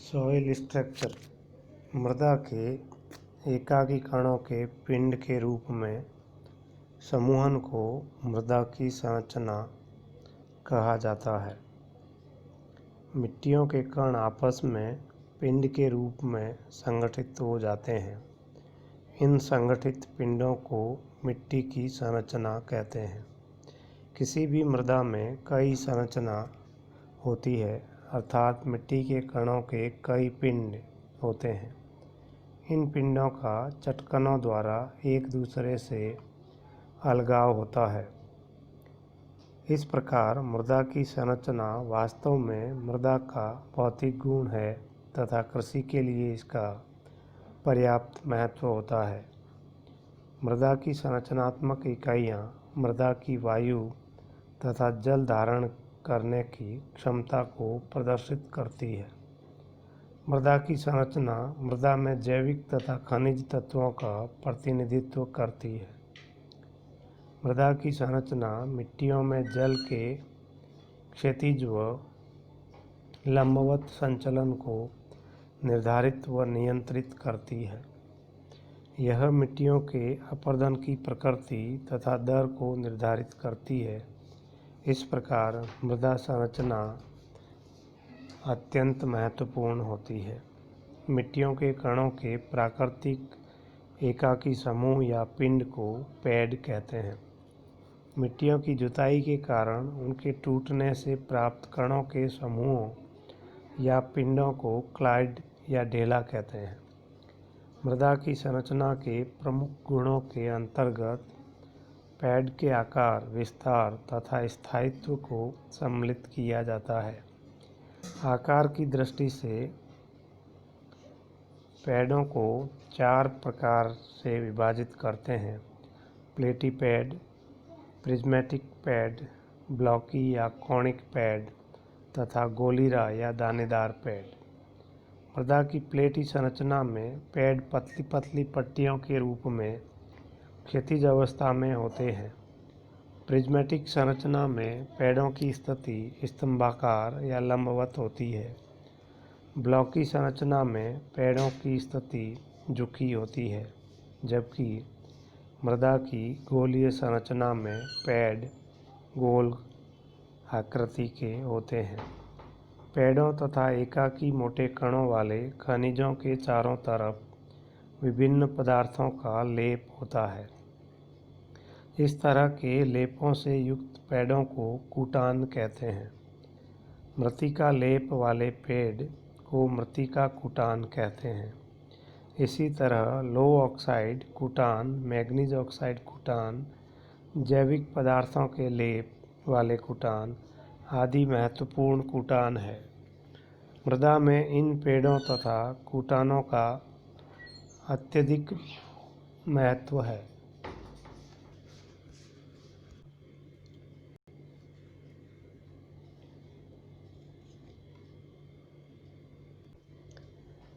Soil structure मृदा के एकाकी कणों के पिंड के रूप में समूहन को मृदा की संरचना कहा जाता है। मिट्टियों के कण आपस में पिंड के रूप में संगठित हो जाते हैं। इन संगठित पिंडों को मिट्टी की संरचना कहते हैं। किसी भी मृदा में कई संरचना होती है, अर्थात मिट्टी के कणों के कई पिंड होते हैं। इन पिंडों का चटकनों द्वारा एक दूसरे से अलगाव होता है। इस प्रकार मृदा की संरचना वास्तव में मृदा का भौतिक गुण है तथा कृषि के लिए इसका पर्याप्त महत्व होता है। मृदा की संरचनात्मक इकाइयाँ मृदा की वायु तथा जल धारण करने की क्षमता को प्रदर्शित करती है। मृदा की संरचना मृदा में जैविक तथा खनिज तत्वों का प्रतिनिधित्व करती है। मृदा की संरचना मिट्टियों में जल के क्षैतिज व लंबवत संचलन को निर्धारित व नियंत्रित करती है। यह मिट्टियों के अपरदन की प्रकृति तथा दर को निर्धारित करती है। इस प्रकार मृदा संरचना अत्यंत महत्वपूर्ण होती है। मिट्टियों के कणों के प्राकृतिक एकाकी समूह या पिंड को पैड कहते हैं। मिट्टियों की जुताई के कारण उनके टूटने से प्राप्त कणों के समूहों या पिंडों को क्लाइड या ढेला कहते हैं। मृदा की संरचना के प्रमुख गुणों के अंतर्गत पैड के आकार, विस्तार तथा स्थायित्व को सम्मिलित किया जाता है। आकार की दृष्टि से पैडों को 4 प्रकार से विभाजित करते हैं: प्लेटी पैड, प्रिज्मेटिक पैड, ब्लॉकी या कोनिक पैड तथा गोलीरा या दानेदार पैड। मृदा की प्लेटी संरचना में पैड पतली पतली पट्टियों के रूप में क्षैतिज अवस्था में होते हैं। प्रिज्मेटिक संरचना में पैडों की स्थिति स्तंभाकार या लंबवत होती है। ब्लॉकी संरचना में पैडों की स्थिति झुकी होती है, जबकि मृदा की गोलीय संरचना में पैड गोल आकृति के होते हैं। पैडों तथा एकाकी मोटे कणों वाले खनिजों के चारों तरफ विभिन्न पदार्थों का लेप होता है। इस तरह के लेपों से युक्त पैडों को कूटान कहते हैं। मृत्तिका लेप वाले पैड को मृत्तिका कूटान कहते हैं। इसी तरह लो ऑक्साइड कूटान, मैग्नीज ऑक्साइड कूटान, जैविक पदार्थों के लेप वाले कूटान आदि महत्वपूर्ण कूटान है। मृदा में इन पैडों तथा कूटानों का अत्यधिक महत्व है।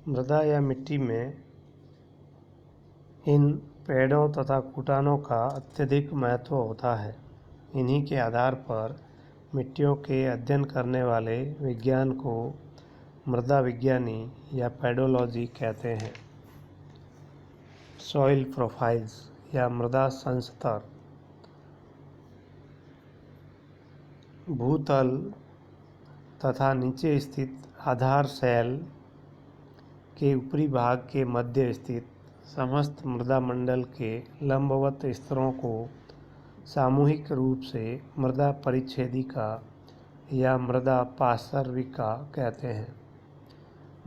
मृदा या मिट्टी में इन पैडों तथा कूटानों का अत्यधिक महत्व होता है। इन्हीं के आधार पर मिट्टियों के अध्ययन करने वाले विज्ञान को मृदा विज्ञानी या पैडोलॉजी कहते हैं। सॉइल प्रोफाइल्स या मृदा संस्तर भूतल तथा नीचे स्थित आधार शैल के ऊपरी भाग के मध्य स्थित समस्त मृदा मंडल के लंबवत स्तरों को सामूहिक रूप से मृदा परिच्छेदिका या मृदा पार्श्विका कहते हैं।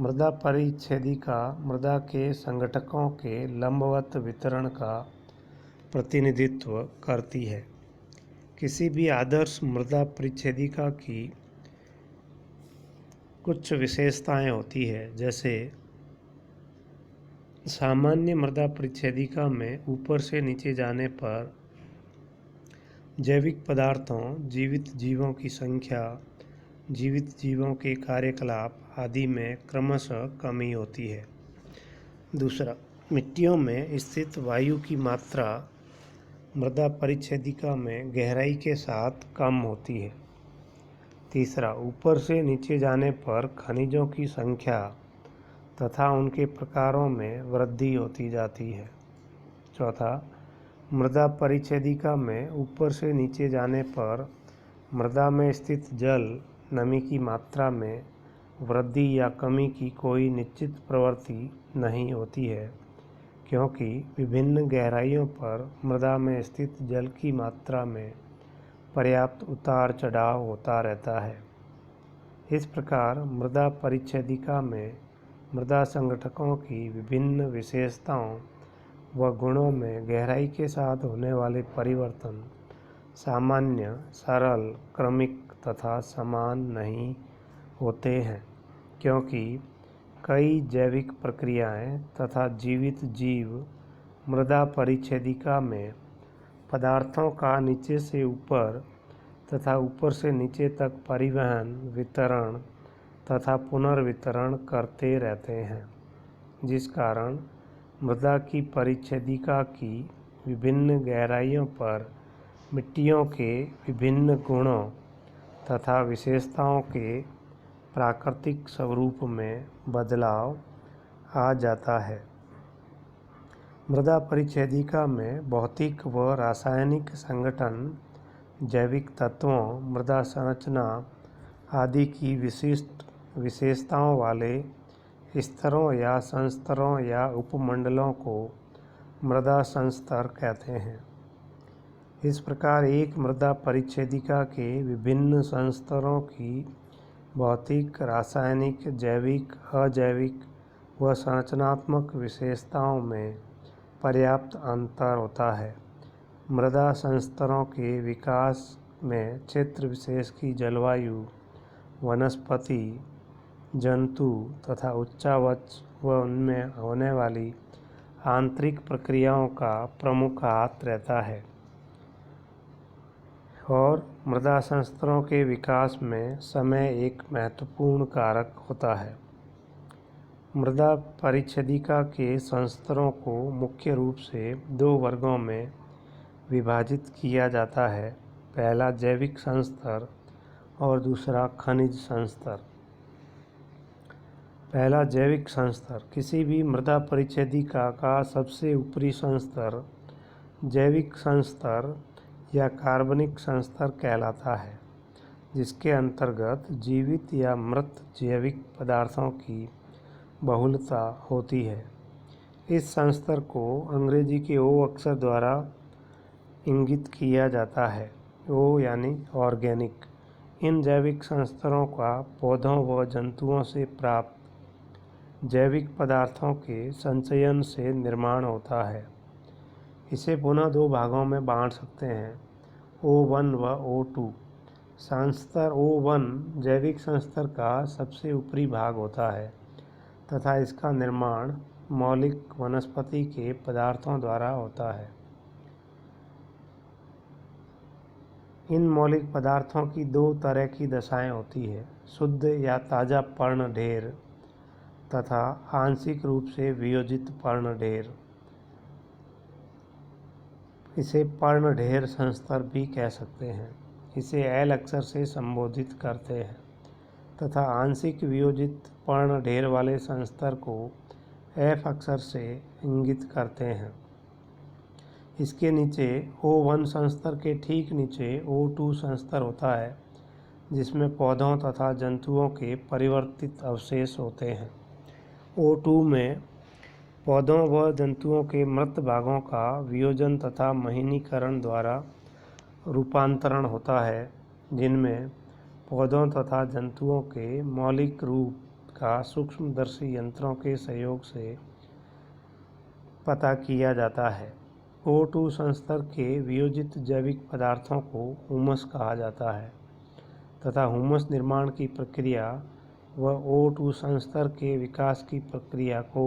मृदा परिच्छेदिका मृदा के संघटकों के लंबवत वितरण का प्रतिनिधित्व करती है। किसी भी आदर्श मृदा परिच्छेदिका की कुछ विशेषताएं होती है, जैसे सामान्य मृदा परिच्छेदिका में ऊपर से नीचे जाने पर जैविक पदार्थों, जीवित जीवों की संख्या, जीवित जीवों के कार्यकलाप आदि में क्रमशः कमी होती है। दूसरा, मिट्टियों में स्थित वायु की मात्रा मृदा परिच्छेदिका में गहराई के साथ कम होती है। तीसरा, ऊपर से नीचे जाने पर खनिजों की संख्या तथा उनके प्रकारों में वृद्धि होती जाती है। चौथा, मृदा परिच्छेदिका में ऊपर से नीचे जाने पर मृदा में स्थित जल नमी की मात्रा में वृद्धि या कमी की कोई निश्चित प्रवृत्ति नहीं होती है, क्योंकि विभिन्न गहराइयों पर मृदा में स्थित जल की मात्रा में पर्याप्त उतार चढ़ाव होता रहता है। इस प्रकार मृदा परिच्छेदिका में मृदा संगठकों की विभिन्न विशेषताओं व गुणों में गहराई के साथ होने वाले परिवर्तन सामान्य, सरल, क्रमिक तथा समान नहीं होते हैं, क्योंकि कई जैविक प्रक्रियाएं तथा जीवित जीव मृदा परिच्छेदिका में पदार्थों का नीचे से ऊपर तथा ऊपर से नीचे तक परिवहन, वितरण तथा पुनर्वितरण करते रहते हैं, जिस कारण मृदा की परिच्छेदिका की विभिन्न गहराइयों पर मिट्टियों के विभिन्न गुणों तथा विशेषताओं के प्राकृतिक स्वरूप में बदलाव आ जाता है। मृदा परिच्छेदिका में भौतिक व रासायनिक संगठन, जैविक तत्वों, मृदा संरचना आदि की विशिष्ट विशेषताओं वाले स्तरों या संस्तरों या उपमंडलों को मृदा संस्तर कहते हैं। इस प्रकार एक मृदा परिच्छेदिका के विभिन्न संस्तरों की भौतिक, रासायनिक, जैविक, अजैविक व संरचनात्मक विशेषताओं में पर्याप्त अंतर होता है। मृदा संस्तरों के विकास में क्षेत्र विशेष की जलवायु, वनस्पति, जंतु तथा उच्चावच व उनमें होने वाली आंतरिक प्रक्रियाओं का प्रमुख हाथ रहता है और मृदा संस्तरों के विकास में समय एक महत्वपूर्ण कारक होता है। मृदा परिच्छेदिका के संस्तरों को मुख्य रूप से दो वर्गों में विभाजित किया जाता है। पहला जैविक संस्तर और दूसरा खनिज संस्तर। पहला जैविक संस्तर। किसी भी मृदा परिच्छेदिका का सबसे ऊपरी संस्तर जैविक संस्तर या कार्बनिक संस्तर कहलाता है, जिसके अंतर्गत जीवित या मृत जैविक पदार्थों की बहुलता होती है। इस संस्तर को अंग्रेजी के ओ अक्षर द्वारा इंगित किया जाता है। ओ यानी ऑर्गेनिक। इन जैविक संस्तरों का पौधों व जंतुओं से प्राप्त जैविक पदार्थों के संचयन से निर्माण होता है। इसे पुनः दो भागों में बांट सकते हैं, O1 व O2। संस्तर O1 जैविक संस्तर का सबसे ऊपरी भाग होता है तथा इसका निर्माण मौलिक वनस्पति के पदार्थों द्वारा होता है। इन मौलिक पदार्थों की दो तरह की दशाएं होती है, शुद्ध या ताज़ा पर्ण ढेर तथा आंशिक रूप से वियोजित पर्ण ढेर। इसे पर्ण ढेर संस्तर भी कह सकते हैं। इसे एल अक्षर से संबोधित करते हैं तथा आंशिक वियोजित पर्ण ढेर वाले संस्तर को एफ अक्षर से इंगित करते हैं। इसके नीचे O1 संस्तर के ठीक नीचे O2 संस्तर होता है, जिसमें पौधों तथा जंतुओं के परिवर्तित अवशेष होते हैं। O2 में पौधों व जंतुओं के मृत भागों का वियोजन तथा महीनीकरण द्वारा रूपांतरण होता है, जिनमें पौधों तथा जंतुओं के मौलिक रूप का सूक्ष्मदर्शी यंत्रों के सहयोग से पता किया जाता है। O2 संस्तर के वियोजित जैविक पदार्थों को हुमस कहा जाता है तथा हुमस निर्माण की प्रक्रिया व O2 संस्तर के विकास की प्रक्रिया को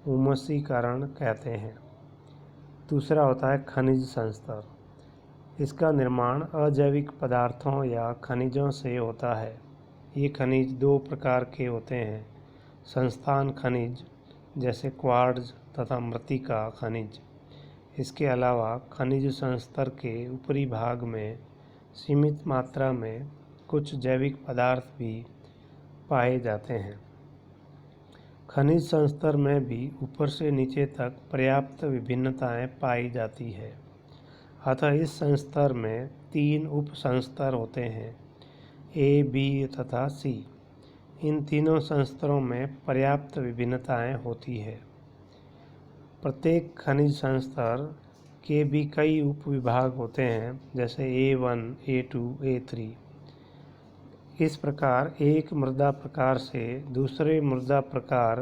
हुमसीकरण कहते हैं। दूसरा होता है खनिज संस्तर। इसका निर्माण अजैविक पदार्थों या खनिजों से होता है। ये खनिज दो प्रकार के होते हैं, संस्थान खनिज जैसे क्वार्ट्ज तथा मृत्तिका खनिज। इसके अलावा खनिज संस्तर के ऊपरी भाग में सीमित मात्रा में कुछ जैविक पदार्थ भी पाए जाते हैं। खनिज संस्तर में भी ऊपर से नीचे तक पर्याप्त विभिन्नताएं पाई जाती है। अतः इस संस्तर में 3 उप संस्तर होते हैं, ए, बी तथा सी। इन तीनों संस्तरों में पर्याप्त विभिन्नताएं होती है। प्रत्येक खनिज संस्तर के भी कई उप विभाग होते हैं, जैसे A1, A2, A3। इस प्रकार एक मृदा प्रकार से दूसरे मृदा प्रकार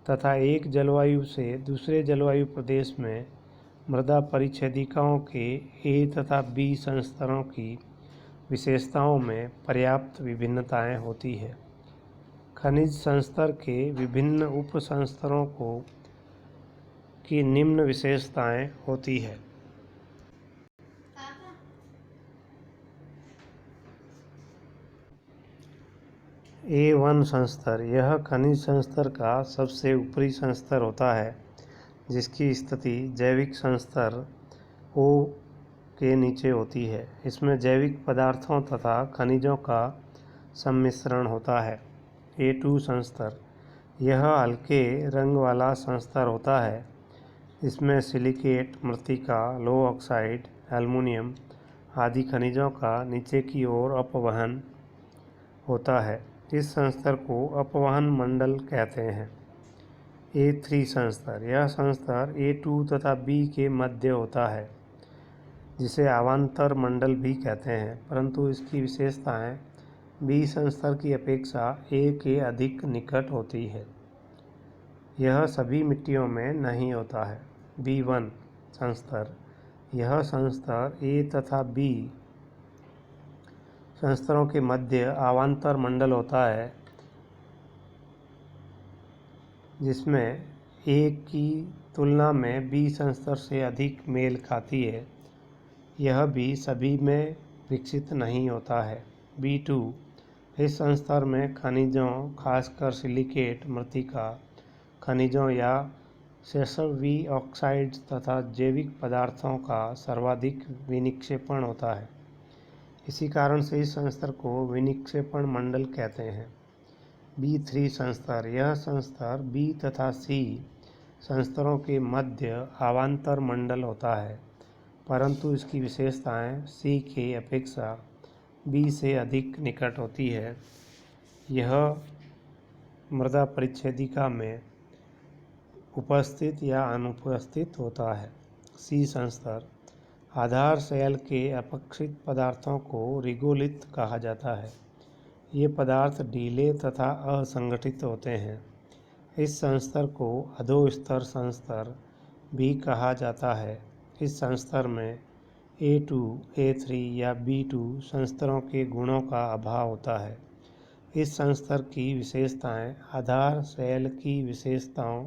तथा एक जलवायु से दूसरे जलवायु प्रदेश में मृदा परिच्छेदिकाओं के ए तथा बी संस्तरों की विशेषताओं में पर्याप्त विभिन्नताएं होती है। खनिज संस्तर के विभिन्न उप संस्तरों की निम्न विशेषताएं होती है। A1 संस्तर, यह खनिज संस्तर का सबसे ऊपरी संस्तर होता है, जिसकी स्थिति जैविक संस्तर O के नीचे होती है। इसमें जैविक पदार्थों तथा खनिजों का सम्मिश्रण होता है। A2 संस्तर, यह हल्के रंग वाला संस्तर होता है। इसमें सिलिकेट, मृत्तिका, लोह ऑक्साइड, एल्युमिनियम आदि खनिजों का नीचे की ओर अपवहन होता है। इस संस्तर को अपवहन मंडल कहते हैं। A3 संस्तर, यह संस्तर A2 तथा B के मध्य होता है, जिसे अवान्तर मंडल भी कहते हैं, परंतु इसकी विशेषताएं B संस्तर की अपेक्षा A के अधिक निकट होती है। यह सभी मिट्टियों में नहीं होता है। B1 संस्तर, यह संस्तर A तथा B संस्तरों के मध्य अवान्तर मंडल होता है, जिसमें A की तुलना में B संस्तर से अधिक मेल खाती है। यह भी सभी में विकसित नहीं होता है। B2, इस संस्तर में खनिजों, खासकर सिलिकेट, मृत्तिका खनिजों या सेसवी ऑक्साइड्स तथा जैविक पदार्थों का सर्वाधिक विनिक्षेपण होता है। इसी कारण से इस संस्तर को विनिक्षेपण मंडल कहते हैं। B3 संस्तर, यह संस्तर B तथा C संस्तरों के मध्य अवान्तर मंडल होता है, परंतु इसकी विशेषताएं C के अपेक्षा B से अधिक निकट होती है। यह मृदा परिच्छेदिका में उपस्थित या अनुपस्थित होता है। C संस्तर, आधार शैल के अपक्षित पदार्थों को रिगोलिथ कहा जाता है। ये पदार्थ ढीले तथा असंगठित होते हैं। इस संस्तर को अधोस्तर संस्तर भी कहा जाता है। इस संस्तर में A2, A3 या B2 संस्तरों के गुणों का अभाव होता है। इस संस्तर की विशेषताएं आधार शैल की विशेषताओं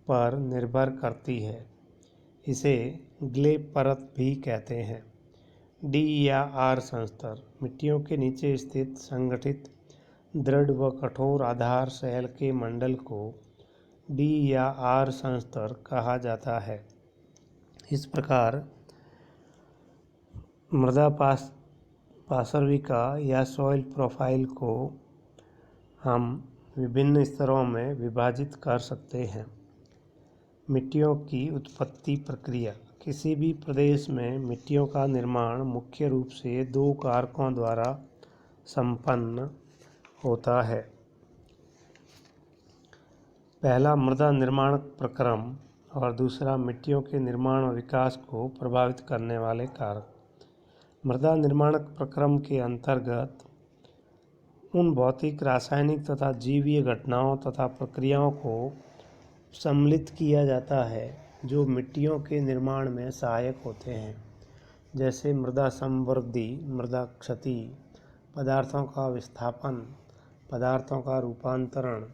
पर निर्भर करती है। इसे ग्ले परत भी कहते हैं। D या R संस्तर, मिट्टियों के नीचे स्थित संगठित, दृढ़ व कठोर आधार शैल के मंडल को D या R संस्तर कहा जाता है। इस प्रकार मृदा पार्श्विका या सॉइल प्रोफाइल को हम विभिन्न स्तरों में विभाजित कर सकते हैं। मिट्टियों की उत्पत्ति प्रक्रिया, किसी भी प्रदेश में मिट्टियों का निर्माण मुख्य रूप से 2 कारकों द्वारा संपन्न होता है। पहला मृदा निर्माण प्रक्रम और दूसरा मिट्टियों के निर्माण और विकास को प्रभावित करने वाले कारक। मृदा निर्माण प्रक्रम के अंतर्गत उन भौतिक, रासायनिक तथा जीवीय घटनाओं तथा प्रक्रियाओं को सम्मिलित किया जाता है जो मिट्टियों के निर्माण में सहायक होते हैं, जैसे मृदा संवृद्धि, मृदा क्षति, पदार्थों का विस्थापन, पदार्थों का रूपांतरण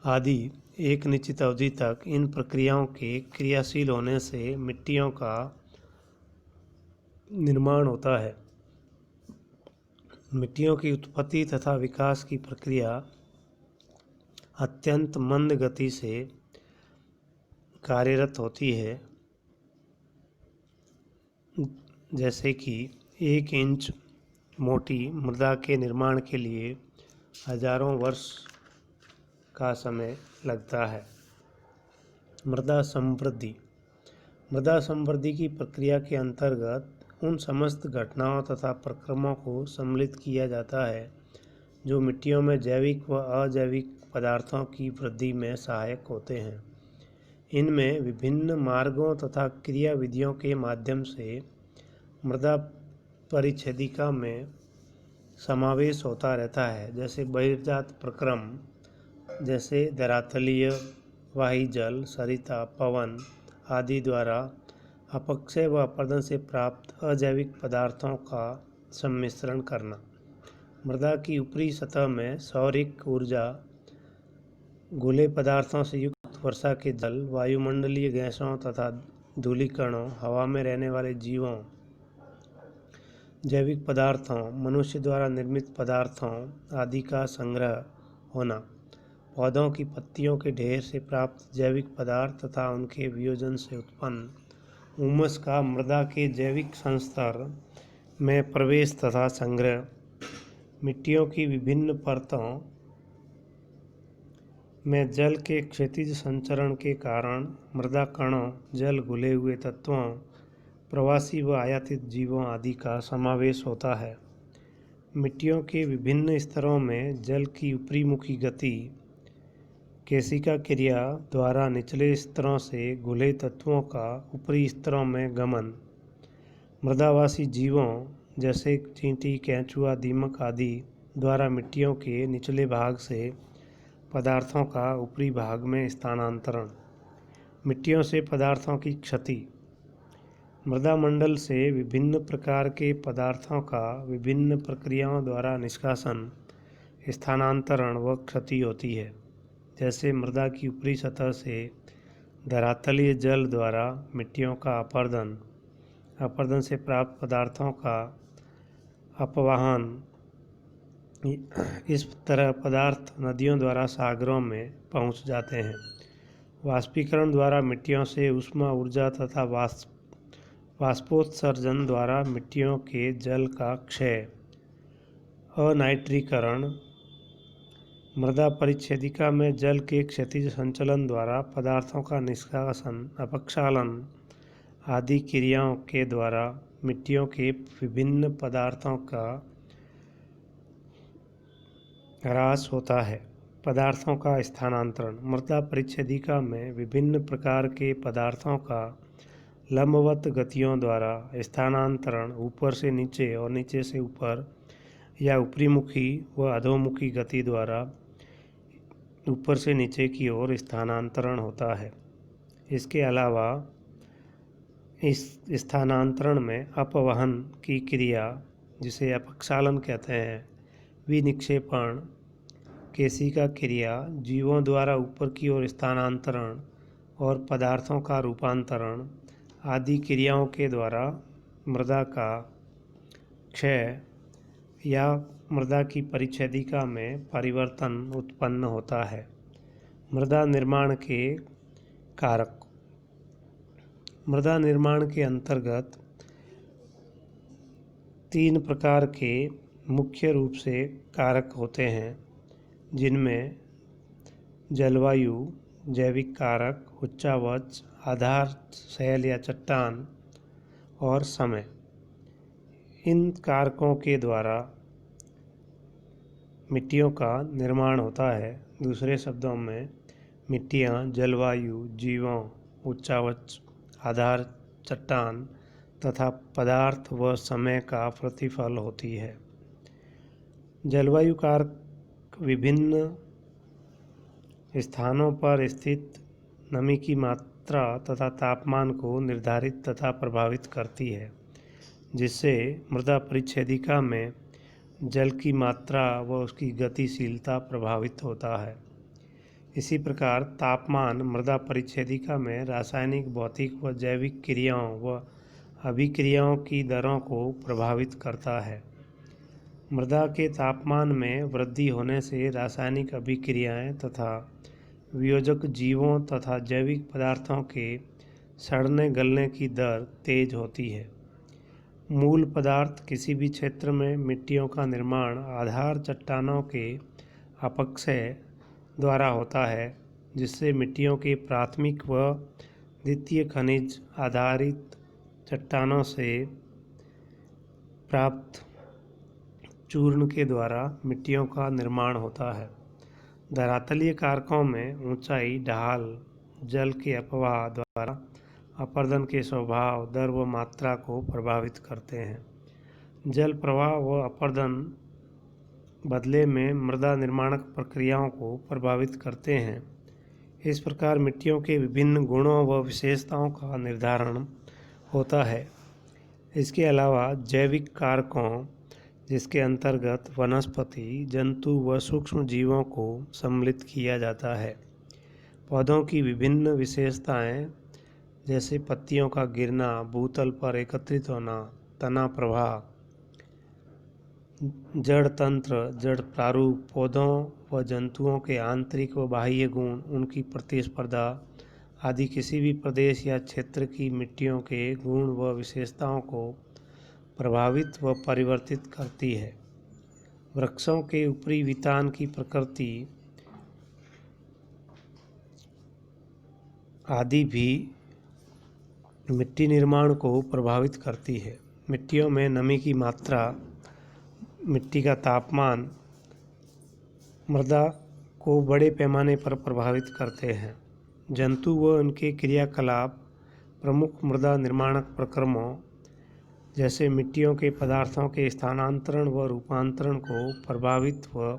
आदि। एक निश्चित अवधि तक इन प्रक्रियाओं के क्रियाशील होने से मिट्टियों का निर्माण होता है। मिट्टियों की उत्पत्ति तथा विकास की प्रक्रिया अत्यंत मंद गति से कार्यरत होती है, जैसे कि 1 इंच मोटी मृदा के निर्माण के लिए हजारों वर्ष का समय लगता है। मृदा समृद्धि। मृदा समृद्धि की प्रक्रिया के अंतर्गत उन समस्त घटनाओं तथा प्रक्रमों को सम्मिलित किया जाता है जो मिट्टियों में जैविक व अजैविक पदार्थों की वृद्धि में सहायक होते हैं। इनमें विभिन्न मार्गों तथा क्रियाविधियों के माध्यम से मृदा परिच्छेदिका में समावेश होता रहता है, जैसे बहिर्जात प्रक्रम, जैसे धरातलीय वाही जल, सरिता, पवन आदि द्वारा अपक्षय व अपरदन से प्राप्त अजैविक पदार्थों का सम्मिश्रण करना। मृदा की ऊपरी सतह में सौरिक ऊर्जा, घुले पदार्थों से युक्त वर्षा के जल, वायुमंडलीय गैसों तथा धूलिकणों, हवा में रहने वाले जीवों, जैविक पदार्थों, मनुष्य द्वारा निर्मित पदार्थों आदि का संग्रह होना, पौधों की पत्तियों के ढेर से प्राप्त जैविक पदार्थ तथा उनके वियोजन से उत्पन्न उमस का मृदा के जैविक संस्तर में प्रवेश तथा संग्रह, मिट्टियों की विभिन्न परतों में जल के क्षैतिज संचरण के कारण मृदा कणों, जल घुले हुए तत्वों, प्रवासी व आयातित जीवों आदि का समावेश होता है। मिट्टियों के विभिन्न स्तरों में जल की ऊपरी मुखी गति, केशिका क्रिया द्वारा निचले स्तरों से घुले तत्वों का ऊपरी स्तरों में गमन, मृदावासी जीवों जैसे चींटी, केंचुआ, दीमक आदि द्वारा मिट्टियों के निचले भाग से पदार्थों का ऊपरी भाग में स्थानांतरण, मिट्टियों से पदार्थों की क्षति, मृदा मंडल से विभिन्न प्रकार के पदार्थों का विभिन्न प्रक्रियाओं द्वारा निष्कासन, स्थानांतरण व क्षति होती है। जैसे मृदा की ऊपरी सतह से धरातलीय जल द्वारा मिट्टियों का अपरदन, अपरदन से प्राप्त पदार्थों का अपवाहन। इस तरह पदार्थ नदियों द्वारा सागरों में पहुंच जाते हैं। वाष्पीकरण द्वारा मिट्टियों से ऊष्मा ऊर्जा तथा वाष्पोत्सर्जन द्वारा मिट्टियों के जल का क्षय। अनाइट्रीकरण। मृदा परिच्छेदिका में जल के क्षैतिज संचलन द्वारा पदार्थों का निष्कासन, अपक्षालन आदि क्रियाओं के द्वारा मिट्टियों के विभिन्न पदार्थों का ह्रास होता है। पदार्थों का स्थानांतरण। मृदा परिच्छेदिका में विभिन्न प्रकार के पदार्थों का लंबवत गतियों द्वारा स्थानांतरण ऊपर से नीचे और नीचे से ऊपर या ऊपरीमुखी व अधोमुखी गति द्वारा ऊपर से नीचे की ओर स्थानांतरण होता है। इसके अलावा इस स्थानांतरण में अपवहन की क्रिया, जिसे अपक्षालन कहते हैं, विनिक्षेपण, केशिका क्रिया, जीवों द्वारा ऊपर की ओर स्थानांतरण और पदार्थों का रूपांतरण आदि क्रियाओं के द्वारा मृदा का क्षय या मृदा की परिच्छेदिका में परिवर्तन उत्पन्न होता है। मृदा निर्माण के कारक। मृदा निर्माण के अंतर्गत 3 प्रकार के मुख्य रूप से कारक होते हैं, जिनमें जलवायु, जैविक कारक, उच्चावच, आधार शैल या चट्टान और समय। इन कारकों के द्वारा मिट्टियों का निर्माण होता है। दूसरे शब्दों में मिट्टियाँ जलवायु, जीवों, उच्चावच, आधार, चट्टान तथा पदार्थ व समय का प्रतिफल होती है। जलवायु कारक विभिन्न स्थानों पर स्थित नमी की मात्रा तथा तापमान को निर्धारित तथा प्रभावित करती है, जिससे मृदा परिच्छेदिका में जल की मात्रा व उसकी गतिशीलता प्रभावित होता है। इसी प्रकार तापमान मृदा परिच्छेदिका में रासायनिक, भौतिक व जैविक क्रियाओं व अभिक्रियाओं की दरों को प्रभावित करता है। मृदा के तापमान में वृद्धि होने से रासायनिक अभिक्रियाएं तथा वियोजक जीवों तथा जैविक पदार्थों के सड़ने गलने की दर तेज होती है। मूल पदार्थ किसी भी क्षेत्र में मिट्टियों का निर्माण आधार चट्टानों के अपक्षय द्वारा होता है, जिससे मिट्टियों के प्राथमिक व द्वितीय खनिज आधारित चट्टानों से प्राप्त चूर्ण के द्वारा मिट्टियों का निर्माण होता है। धरातलीय कारकों में ऊंचाई, ढाल, जल के अपवाह द्वारा अपरदन के स्वभाव, दर व मात्रा को प्रभावित करते हैं। जल प्रवाह व अपरदन बदले में मृदा निर्माणक प्रक्रियाओं को प्रभावित करते हैं। इस प्रकार मिट्टियों के विभिन्न गुणों व विशेषताओं का निर्धारण होता है। इसके अलावा जैविक कारकों, जिसके अंतर्गत वनस्पति, जंतु व सूक्ष्म जीवों को सम्मिलित किया जाता है। पौधों की विभिन्न विशेषताएं, जैसे पत्तियों का गिरना, भूतल पर एकत्रित होना, तना प्रवाह, जड़ तंत्र, जड़ प्रारूप, पौधों व जंतुओं के आंतरिक व बाह्य गुण, उनकी प्रतिस्पर्धा आदि किसी भी प्रदेश या क्षेत्र की मिट्टियों के गुण व विशेषताओं को प्रभावित व परिवर्तित करती है। वृक्षों के ऊपरी वितान की प्रकृति आदि भी मिट्टी निर्माण को प्रभावित करती है। मिट्टियों में नमी की मात्रा, मिट्टी का तापमान मृदा को बड़े पैमाने पर प्रभावित करते हैं। जंतु व उनके क्रियाकलाप प्रमुख मृदा निर्माणक प्रक्रमों, जैसे मिट्टियों के पदार्थों के स्थानांतरण व रूपांतरण को प्रभावित व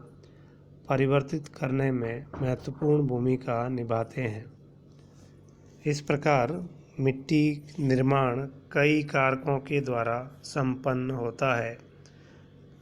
परिवर्तित करने में महत्वपूर्ण भूमिका निभाते हैं। इस प्रकार मिट्टी निर्माण कई कारकों के द्वारा संपन्न होता है।